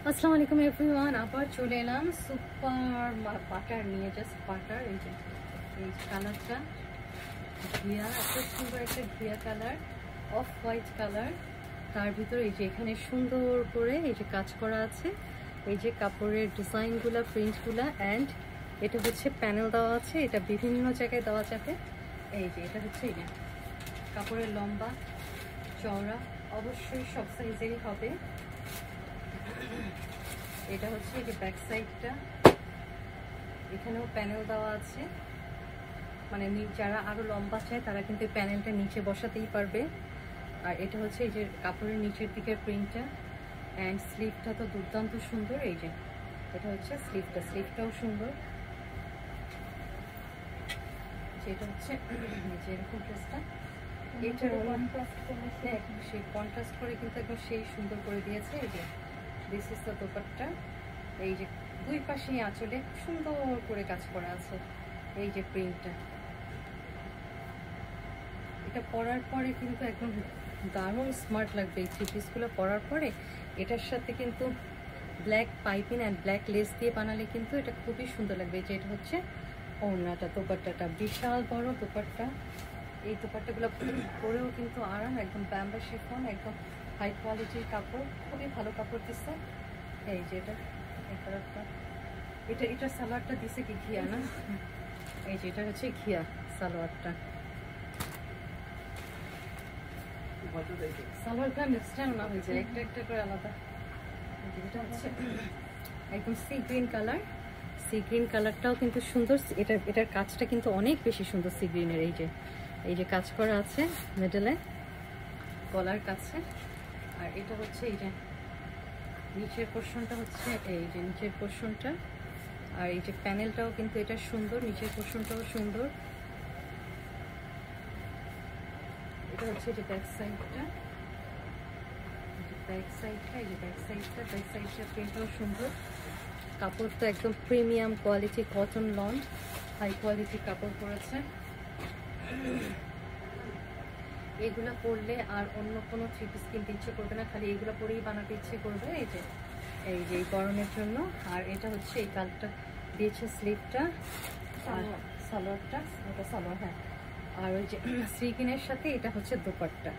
আসসালামু আলাইকুম এভরিওয়ান, আবার চলে এলাম সুপার বাটার নিয়ে। জাস্ট বাটার, এই যে কালারটা ঘিয়া, এত সুন্দর একটা ঘিয়া কালার, অফ হোয়াইট কালার। তার ভিতরে এই যে এখানে সুন্দর করে এই যে কাজ করা আছে, এই যে কাপড়ের ডিজাইনগুলা, প্রিন্টগুলা, অ্যান্ড এটা হচ্ছে প্যানেল দেওয়া আছে। এটা বিভিন্ন জায়গায় দেওয়া যাবে। এই যে এটা হচ্ছে এই যে কাপড়ের লম্বা চওড়া অবশ্যই সব সাইজেরই হবে। এটা হচ্ছে এই যে ব্যাক সাইডটা, এখানেও প্যানেল দেওয়া আছে, মানে যারা আরো লম্বা চায় তারা কিন্তু প্যানেলটা নিচে বসাতেই পারবে। আর এটা হচ্ছে এই যে কাপড়ের নিচের দিকের প্রিন্টটা, অ্যান্ড স্লিভটা তো দুর্দান্ত সুন্দর। এই যে এটা হচ্ছে স্লিভটাও সুন্দর। যেটা হচ্ছে যে এরকম ড্রেসটা, এটার সেই কন্ট্রাস্ট করে কিন্তু একদম সেই সুন্দর করে দিয়েছে। এই যে দিস ইজ দ্য দোপাট্টা। এই যে দুই পাশেই আঁচলে সুন্দর করে কাজ করা আছে। এই যে প্রিন্টটা, এটা পরার পরে কিন্তু একদম দারুণ স্মার্ট লাগবে। এই থ্রি পিসগুলো পরার পরে এটার সাথে কিন্তু black piping and black less দিয়ে বানালে কিন্তু এটা খুবই সুন্দর লাগবে। যে এটা হচ্ছে ওড়নাটা, দোপাট্টাটা বিশাল বড় দোপাট্টা। এই দোপাট্টাগুলো পরেও কিন্তু আরাম, একদম ব্যাম্বা শিফন, একদম হাই কোয়ালিটির কাপড়, খুবই ভালো কাপড় দিচ্ছে। এই যে এটা এই কালারটা, এটা সালোয়ারটা দিছে কি ঘিয়া না? এই যে এটা হচ্ছে ঘিয়া সালোয়ারটা। সালোয়ারটা মিক্সড না হয়ে যায়, একটা একটা করে আলাদা। এটা হচ্ছে একদম sea green colour. Sea green কালারটাও কিন্তু সুন্দর। এটার কাজটা কিন্তু অনেক বেশি সুন্দর সি গ্রিনের। এই যে কাজ করা আছে মিডলে গলার কাছে। আর এটা হচ্ছে এই যে নিচের পোর্শনটা হচ্ছে এই যে নিচের পোর্শনটা, আর এই যে প্যানেলটাও কিন্তু এটা সুন্দর, নিচের পোর্শনটাও সুন্দর। এটা হচ্ছে যে ব্যাক সাইডটা, ব্যাক সাইডটা প্রিন্টটাও সুন্দর। কাপড় তো একদম premium quality cotton lawn, high quality কাপড় পরেছে। এগুলা পরলে আর অন্য কোনো থ্রি পিস কিনতে ইচ্ছে করবে না, খালি এগুলো পরেই বানাতে ইচ্ছে করবে। এই যে এই গরমের জন্য। আর এটা হচ্ছে এই কালারটা দিয়েছে স্লিভটা, আর সালোয়ারটা, ওটা সালোয়ার, হ্যাঁ। আর ওই যে সিল্কিনের সাথে এটা হচ্ছে দোপাট্টা।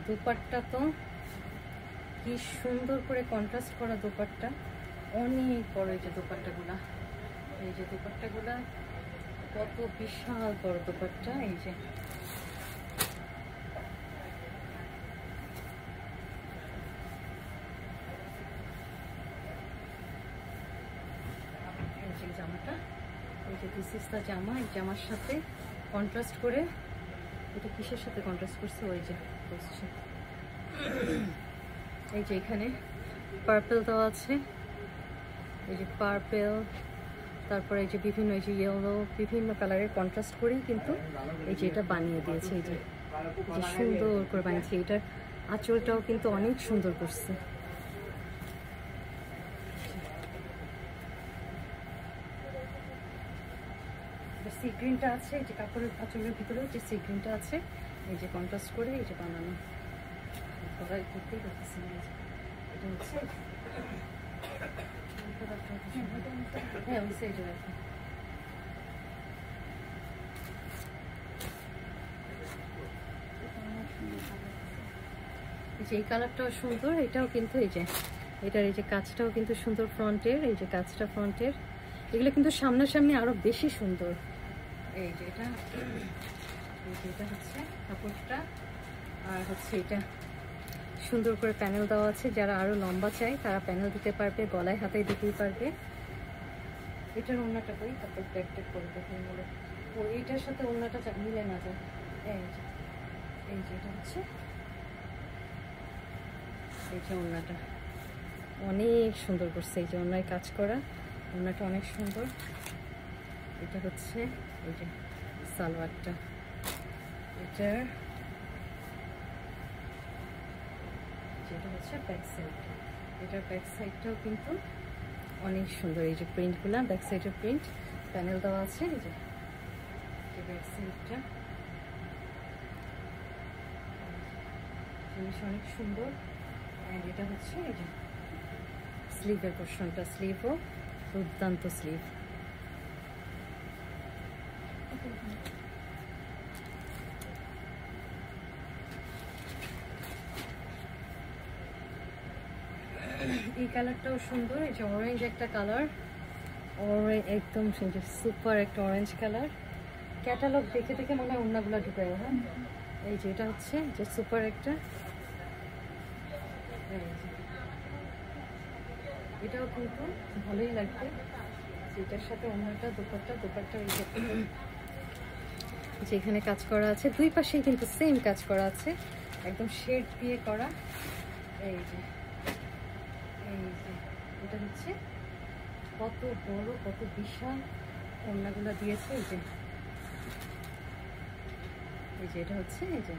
দোপাট্টা তো কি সুন্দর করে কন্ট্রাস্ট করা দোপাট্টা, অনেক বড়। এই যে দোপাট্টাগুলা, এই যে দোপাট্টাগুলা কত বিশাল বড় দোপাট্টা। এই যে জামাটা, এই যে দিস ইজ দ্য জামা। এই জামার সাথে কন্ট্রাস্ট করে, এটা কিসের সাথে কন্ট্রাস্ট করছে ওই যে বলছে, এই যে এখানে পার্পল দেওয়া আছে, এই যে পার্পল, তারপরে এই যে বিভিন্ন এই যে ইয়েলো, বিভিন্ন কালারের কন্ট্রাস্ট করেই কিন্তু এই যে এটা বানিয়ে দিয়েছে। এই যে সুন্দর করে বানিয়েছে। এটার আঁচলটাও কিন্তু অনেক সুন্দর করছে। সি গ্রিনটা আছে, এই যে কাপড়ের আঁচলের ভিতরেও যে সি গ্রিনটা আছে, এই যে কন্ট্রাস্ট করে এই যে বানানো। গলায় করতেই পারতেছি না। এটা হচ্ছে হ্যাঁ ওই সাইডে রাখি। এই কালারটাও সুন্দর, এটাও কিন্তু এই যে এটার এই যে কাজটাও কিন্তু সুন্দর ফ্রন্টের, এই যে কাজটা ফ্রন্টের। এগুলো কিন্তু সামনাসামনি আরো বেশি সুন্দর। এই যে এটা হচ্ছে কাপড়টা, আর হচ্ছে এটা সুন্দর করে প্যানেল দেওয়া আছে। যারা আরো লম্বা চায় তারা প্যানেল দিতে পারবে, গলায় হাতে দিতেই পারবে। এটার ওড়নাটা কই, তারপর ব্যাকটেক করে দেখুন বলে ও এইটার সাথে ওড়নাটা মিলে না যায়। এই যে এটা হচ্ছে এই যে ওড়নাটা অনেক সুন্দর করছে। এই যে ওড়নায় কাজ করা, ওড়নাটা অনেক সুন্দর। এটা হচ্ছে এই যে সালোয়ারটা, এটার যেটা হচ্ছে ব্যাক সাইডটা, এটার ব্যাক সাইডটাও কিন্তু অনেক সুন্দর। এই যে প্রিন্টগুলা, ব্যাক সাইডের প্রিন্ট প্যানেল দেওয়া আছে। এই যে ব্যাক সাইডটা জিনিস অনেক সুন্দর। অ্যান্ড এটা হচ্ছে এই যে স্লিভের পোর্শনটা, স্লিভও দুর্দান্ত স্লিভ। এই কালারটাও সুন্দর, এই যে অরেঞ্জ একটা কালার, একদম সুপার একটা অরেঞ্জ কালার। ক্যাটালগ দেখে দেখে মনে হয় অন্যগুলো ঢুকায়। হ্যাঁ, এই যে এটা হচ্ছে যে সুপার একটা, এটাও কিন্তু ভালোই লাগবে। এটার সাথে অন্যটা দোপাট্টা এই যে এখানে কাজ করা আছে, দুই পাশেই কিন্তু সেম কাজ করা আছে, একদম শেড দিয়ে করা। এই যে এটা হচ্ছে কত বড়, কত বিশাল ওড়নাগুলো দিয়েছে। এই যে এটা হচ্ছে এই যে,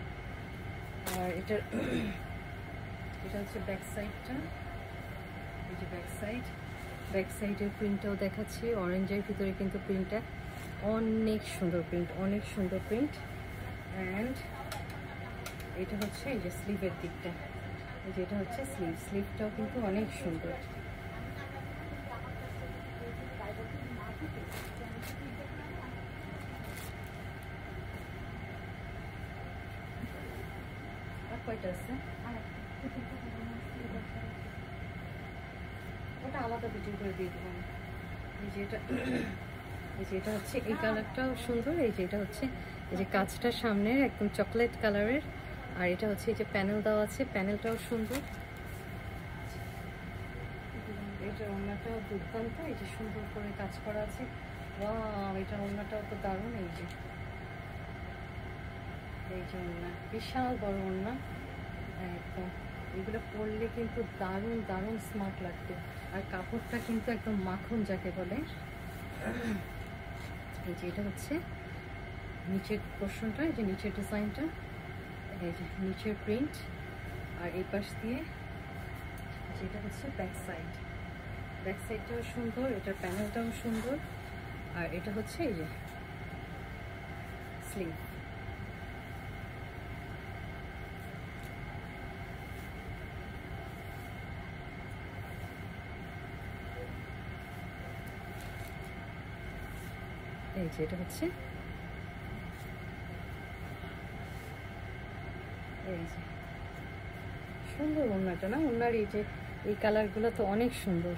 আর এটা হচ্ছে ব্যাক সাইডটা। এই যে ব্যাক সাইডের প্রিন্টটাও দেখাচ্ছি, অরেঞ্জের ভিতরে কিন্তু প্রিন্টটা অনেক সুন্দর প্রিন্ট। অ্যান্ড এটা হচ্ছে এই যে স্লিভের দিকটা, এই যে এটা হচ্ছে স্লিভটাও কিন্তু অনেক সুন্দর। আর কয়টা আছে? ওটা আলাদা ভিডিও করে দিয়ে দেবো। এই যে এটা হচ্ছে এই কালারটাও সুন্দর। এই যে এটা হচ্ছে এই যে কাজটা সামনের একদম চকলেট কালারের, আর এটা হচ্ছে এই যে প্যানেল দেওয়া আছে, প্যানেলটাও সুন্দর। এটা ওড়নাটাও দুর্দান্ত, এই যে সুন্দর করে কাজ করা আছে। ওয়াও, এটা ওড়নাটাও তো দারুণ। এই যে ওড়না, বিশাল বড় ওড়না একদম। এগুলো পরলে কিন্তু দারুণ স্মার্ট লাগবে, আর কাপড়টা কিন্তু একদম মাখন যাকে বলে। এই যে এটা হচ্ছে নিচের পোর্শনটা, এই যে নিচের ডিজাইনটা, এই যে নিচের প্রিন্ট, আর এই পাশ দিয়ে যেটা হচ্ছে ব্যাক সাইডটাও সুন্দর, এটার প্যানেলটাও সুন্দর, আর এটা হচ্ছে এই যে স্লিভ। এই যে এটা হচ্ছে এই যে সুন্দর ওড়নাটা না, ওড়নার এই যে এই কালারগুলো তো অনেক সুন্দর।